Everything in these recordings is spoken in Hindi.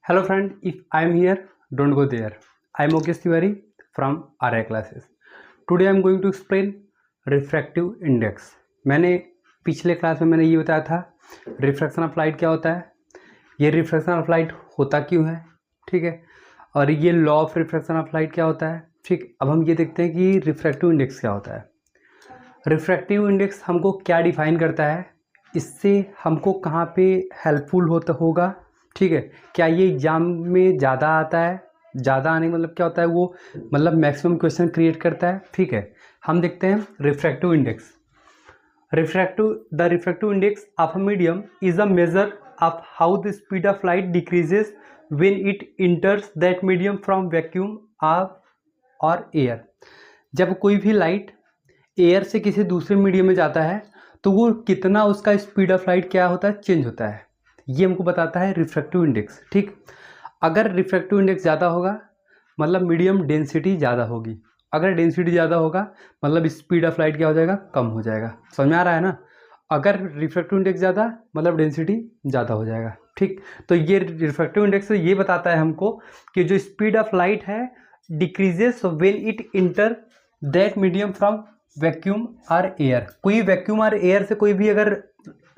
Hello friend, if I am here, don't go there. I am Mukesh Tiwari from RI classes. Today I am going to explain refractive index. मैंने पिछले क्लास में ये बताया था रिफ्रैक्शन ऑफ लाइट क्या होता है, ये रिफ्रैक्शन ऑफ लाइट होता क्यों है, ठीक है, और ये law of refraction of light क्या होता है। ठीक, अब हम ये देखते हैं कि रिफ्रैक्टिव इंडेक्स क्या होता है। रिफ्रैक्टिव इंडेक्स हमको क्या डिफाइन करता है, इससे हमको कहाँ पे हेल्पफुल होगा, ठीक है। क्या ये एग्जाम में ज़्यादा आता है, ज़्यादा आने मतलब क्या होता है, वो मतलब मैक्सिमम क्वेश्चन क्रिएट करता है, ठीक है। हम देखते हैं refractive index. The refractive index of a medium is a measure of how the speed of light decreases when it इंटर्स that medium from vacuum और एयर। जब कोई भी लाइट एयर से किसी दूसरे मीडियम में जाता है तो वो कितना उसका स्पीड ऑफ लाइट क्या होता है, चेंज होता है। ये हमको बताता है रिफ्रैक्टिव इंडेक्स, ठीक। अगर रिफ्रैक्टिव इंडेक्स ज़्यादा होगा मतलब मीडियम डेंसिटी ज़्यादा होगी, अगर डेंसिटी ज़्यादा होगा मतलब स्पीड ऑफ लाइट क्या हो जाएगा, कम हो जाएगा। समझ में आ रहा है ना। अगर रिफ्रैक्टिव इंडेक्स ज़्यादा मतलब डेंसिटी ज़्यादा हो जाएगा, ठीक। तो ये रिफ्रैक्टिव इंडेक्स ये बताता है हमको कि जो स्पीड ऑफ लाइट है decreases when it inter that medium from vacuum और एयर। कोई वैक्यूम और एयर से कोई भी अगर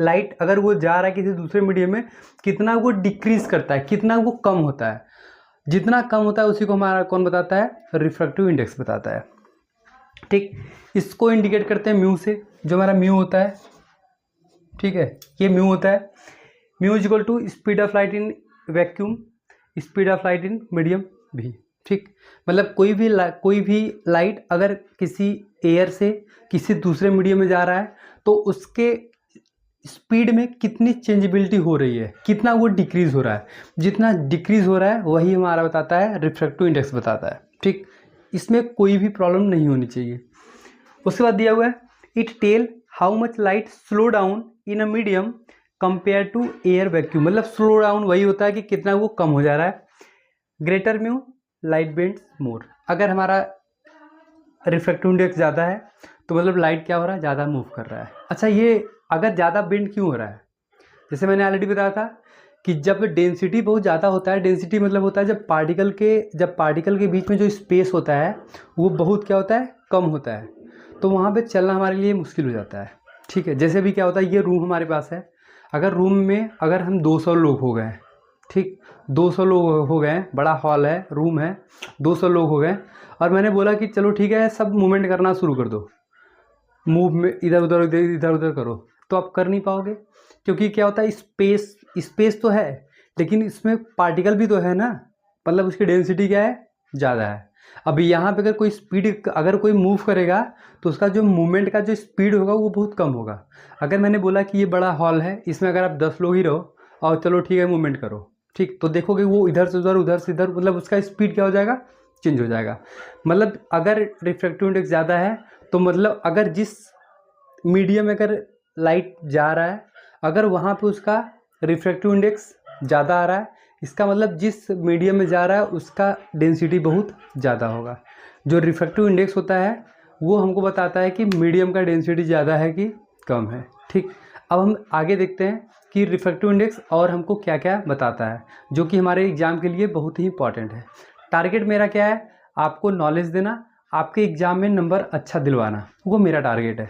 लाइट अगर वो जा रहा है किसी दूसरे मीडियम में, कितना वो डिक्रीज करता है, कितना वो कम होता है। जितना कम होता है उसी को हमारा कौन बताता है, रिफ्रैक्टिव इंडेक्स बताता है, ठीक। इसको इंडिकेट करते हैं म्यू से, जो हमारा म्यू होता है, ठीक है। ये म्यू होता है, mu is equal to speed of light in vacuum, speed of light in medium भी, ठीक। मतलब कोई भी लाइट अगर किसी एयर से किसी दूसरे मीडियम में जा रहा है तो उसके स्पीड में कितनी चेंजेबिलिटी हो रही है, कितना वो डिक्रीज हो रहा है। जितना डिक्रीज हो रहा है वही हमारा बताता है रिफ्रैक्टिव इंडेक्स बताता है, ठीक। इसमें कोई भी प्रॉब्लम नहीं होनी चाहिए। उसके बाद दिया हुआ है it tell how much light slow down in a medium compare to air vacuum. मतलब स्लो डाउन वही होता है कि कितना वो कम हो जा रहा है। ग्रेटर म्यू लाइट बेंड्स मोर। अगर हमारा रिफ्रैक्टिव इंडेक्स ज़्यादा है तो मतलब लाइट क्या हो रहा है, ज़्यादा मूव कर रहा है। अच्छा, ये अगर ज़्यादा बेंड क्यों हो रहा है, जैसे मैंने ऑलरेडी बताया था कि जब डेंसिटी बहुत ज़्यादा होता है, डेंसिटी मतलब होता है जब पार्टिकल के बीच में जो स्पेस होता है वो बहुत क्या होता है, कम होता है, तो वहाँ पे चलना हमारे लिए मुश्किल हो जाता है, ठीक है। जैसे भी क्या होता है, ये रूम हमारे पास है, अगर रूम में अगर हम 200 लोग हो गए, ठीक, 200 लोग हो गए, बड़ा हॉल है, रूम है, 200 लोग हो गए, और मैंने बोला कि चलो ठीक है सब मूवमेंट करना शुरू कर दो, मूव में इधर उधर करो, तो आप कर नहीं पाओगे, क्योंकि क्या होता है स्पेस तो है लेकिन इसमें पार्टिकल भी तो है ना, मतलब उसकी डेंसिटी क्या है, ज़्यादा है। अब यहाँ पे अगर कोई मूव करेगा तो उसका जो मूवमेंट का जो स्पीड होगा वो बहुत कम होगा। अगर मैंने बोला कि ये बड़ा हॉल है, इसमें अगर आप 10 लोग ही रहो और चलो ठीक है मूवमेंट करो, ठीक, तो देखोगे वो इधर से उधर मतलब उसका स्पीड क्या हो जाएगा, चेंज हो जाएगा। मतलब अगर रिफ्रैक्टिव इंडेक्स ज़्यादा है तो मतलब अगर जिस मीडियम में अगर लाइट जा रहा है अगर वहाँ पे उसका रिफ्रैक्टिव इंडेक्स ज़्यादा आ रहा है, इसका मतलब जिस मीडियम में जा रहा है उसका डेंसिटी बहुत ज़्यादा होगा। जो रिफ्रैक्टिव इंडेक्स होता है वो हमको बताता है कि मीडियम का डेंसिटी ज़्यादा है कि कम है, ठीक। अब हम आगे देखते हैं कि रिफ्रैक्टिव इंडेक्स और हमको क्या क्या बताता है, जो कि हमारे एग्ज़ाम के लिए बहुत ही इंपॉर्टेंट है। टारगेट मेरा क्या है, आपको नॉलेज देना, आपके एग्ज़ाम में नंबर अच्छा दिलवाना, वो मेरा टारगेट है।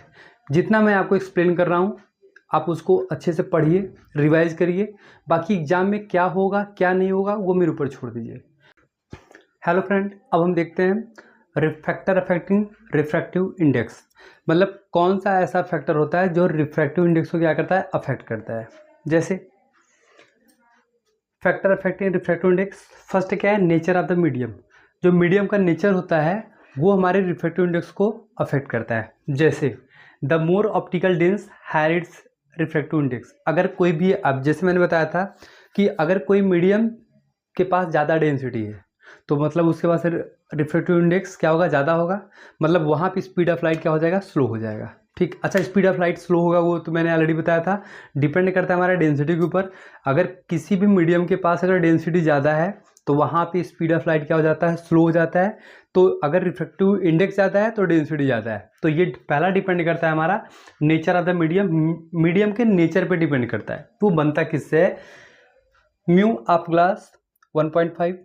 जितना मैं आपको एक्सप्लेन कर रहा हूँ आप उसको अच्छे से पढ़िए, रिवाइज करिए, बाकी एग्ज़ाम में क्या होगा क्या नहीं होगा वो मेरे ऊपर छोड़ दीजिए। हेलो फ्रेंड, अब हम देखते हैं फैक्टर अफेक्टिंग रिफ्रैक्टिव इंडेक्स। मतलब कौन सा ऐसा फैक्टर होता है जो रिफ्रैक्टिव इंडेक्स को क्या करता है, अफेक्ट करता है। जैसे factor affecting refractive index, first क्या है, नेचर ऑफ द मीडियम। जो मीडियम का नेचर होता है वो हमारे रिफ्रैक्टिव इंडेक्स को अफेक्ट करता है। जैसे the more optical dense higher its refractive index. अगर कोई भी, अब जैसे मैंने बताया था कि अगर कोई मीडियम के पास ज़्यादा डेंसिटी है तो मतलब उसके पास रिफ्रैक्टिव इंडेक्स क्या होगा, ज़्यादा होगा, मतलब वहाँ पे स्पीड ऑफ लाइट क्या हो जाएगा, स्लो हो जाएगा, ठीक। अच्छा, स्पीड ऑफ लाइट स्लो होगा वो तो मैंने ऑलरेडी बताया था, डिपेंड करता है हमारे डेंसिटी के ऊपर। अगर किसी भी मीडियम के पास अगर डेंसिटी ज़्यादा है तो वहाँ पे स्पीड ऑफ लाइट क्या हो जाता है, स्लो हो जाता है। तो अगर रिफ्रैक्टिव इंडेक्स ज़्यादा है तो डेंसिटी ज़्यादा है। तो ये पहला डिपेंड करता है हमारा नेचर ऑफ द मीडियम के नेचर पे डिपेंड करता है। वो बनता किससे है, mu of glass 1.5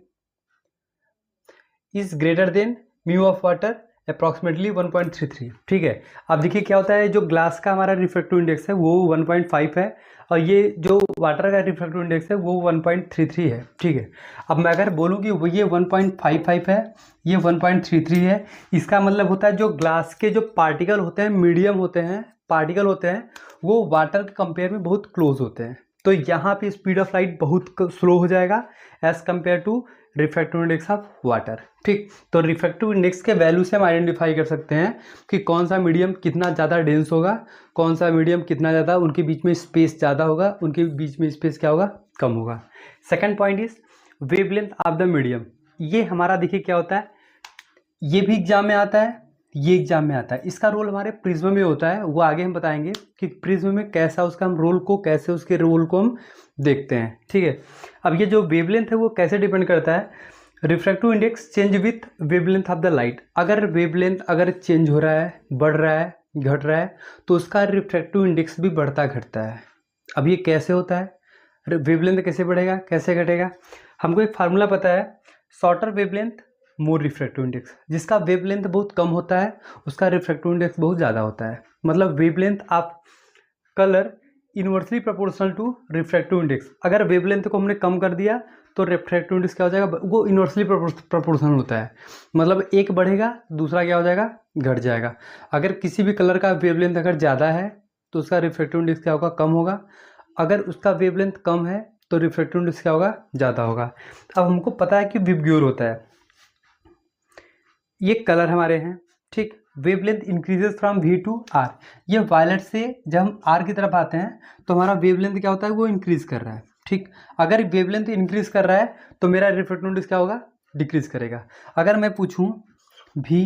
is greater than mu of water approximately 1.33। ठीक है, अब देखिए क्या होता है, जो ग्लास का हमारा रिफ्रैक्टिव इंडेक्स है वो 1.5 है और ये जो वाटर का रिफ्रैक्टिव इंडेक्स है वो 1.33 है। ठीक है, अब मैं अगर बोलूँ कि वो ये 1.55 है, ये 1.33 है, इसका मतलब होता है जो ग्लास के जो पार्टिकल होते हैं, मीडियम होते हैं, पार्टिकल होते हैं, वो वाटर के कंपेयर में बहुत क्लोज होते हैं। तो यहाँ पे स्पीड ऑफ लाइट बहुत स्लो हो जाएगा as compare to refractive index of water. ठीक, तो रिफ्रैक्टिव इंडेक्स के वैल्यू से हम आइडेंटिफाई कर सकते हैं कि कौन सा मीडियम कितना ज़्यादा डेंस होगा, कौन सा मीडियम कितना ज़्यादा, उनके बीच में स्पेस ज़्यादा होगा, उनके बीच में स्पेस क्या होगा, कम होगा। Second point is wavelength of the medium. ये हमारा देखिए क्या होता है, ये भी एग्जाम में आता है, ये एग्जाम में आता है। इसका रोल हमारे प्रिज्म में होता है, वो आगे हम बताएंगे कि प्रिज्म में कैसा उसका हम रोल को, कैसे उसके रोल को हम देखते हैं। ठीक है, अब ये जो वेवलेंथ है वो कैसे डिपेंड करता है, refractive index change with wavelength of the light. अगर वेवलेंथ अगर चेंज हो रहा है, बढ़ रहा है, घट रहा है, तो उसका रिफ्रैक्टिव इंडेक्स भी बढ़ता घटता है। अब ये कैसे होता है, वेवलेंथ कैसे बढ़ेगा, कैसे घटेगा, हमको एक फार्मूला पता है, शॉर्टर वेवलेंथ मोर रिफ्रैक्टिव इंडेक्स। जिसका वेवलेंथ बहुत कम होता है उसका रिफ्रैक्टिव इंडेक्स बहुत ज़्यादा होता है। मतलब wavelength of colour inversely proportional to refractive index. अगर वेवलेंथ को हमने कम कर दिया तो रिफ्रैक्टिव इंडेक्स क्या हो जाएगा, वो इनवर्सली प्रोपोर्शनल होता है। मतलब एक बढ़ेगा दूसरा क्या हो जाएगा, घट जाएगा। अगर किसी भी कलर का वेवलेंथ अगर ज़्यादा है तो उसका रिफ्रैक्टिव इंडेक्स क्या होगा, कम होगा। अगर उसका वेवलेंथ कम है तो रिफ्रैक्टिव इंडेक्स क्या होगा, ज़्यादा होगा। अब हमको पता है कि विबग्योर होता है, ये कलर हमारे हैं। ठीक, wavelength increases from V to R. ये वायलेट से जब हम आर की तरफ आते हैं तो हमारा वेवलेंथ क्या होता है, वो इंक्रीज कर रहा है। ठीक, अगर वेवलेंथ इंक्रीज कर रहा है तो मेरा रिफ्रैक्टिव इंडेक्स क्या होगा, डिक्रीज करेगा। अगर मैं पूछूं वी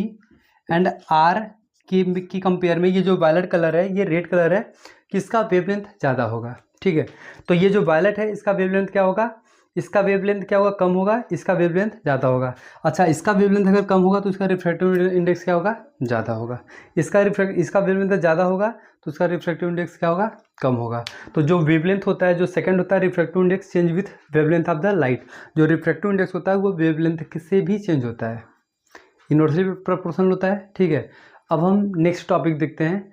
एंड आर की कंपेयर में ये जो वायलेट कलर है, ये रेड कलर है, किसका वेवलेंथ ज़्यादा होगा। ठीक है, तो ये जो वायलेट है इसका वेवलेंथ क्या होगा, इसका वेवलेंथ क्या होगा, कम होगा, इसका वेवलेंथ ज़्यादा होगा। अच्छा, इसका वेवलेंथ अगर कम होगा तो इसका रिफ्रैक्टिव इंडेक्स क्या होगा, ज़्यादा होगा। इसका वेवलेंथ ज़्यादा होगा तो उसका रिफ्रैक्टिव इंडेक्स क्या होगा, कम होगा। तो जो वेवलेंथ होता है, जो सेकंड होता है refractive index change with wavelength of the light. जो रिफ्रैक्टिव इंडेक्स होता है वो वेवलेंथ से भी चेंज होता है, इनवर्सली प्रोपोर्शनल होता है। ठीक है, अब हम नेक्स्ट टॉपिक देखते हैं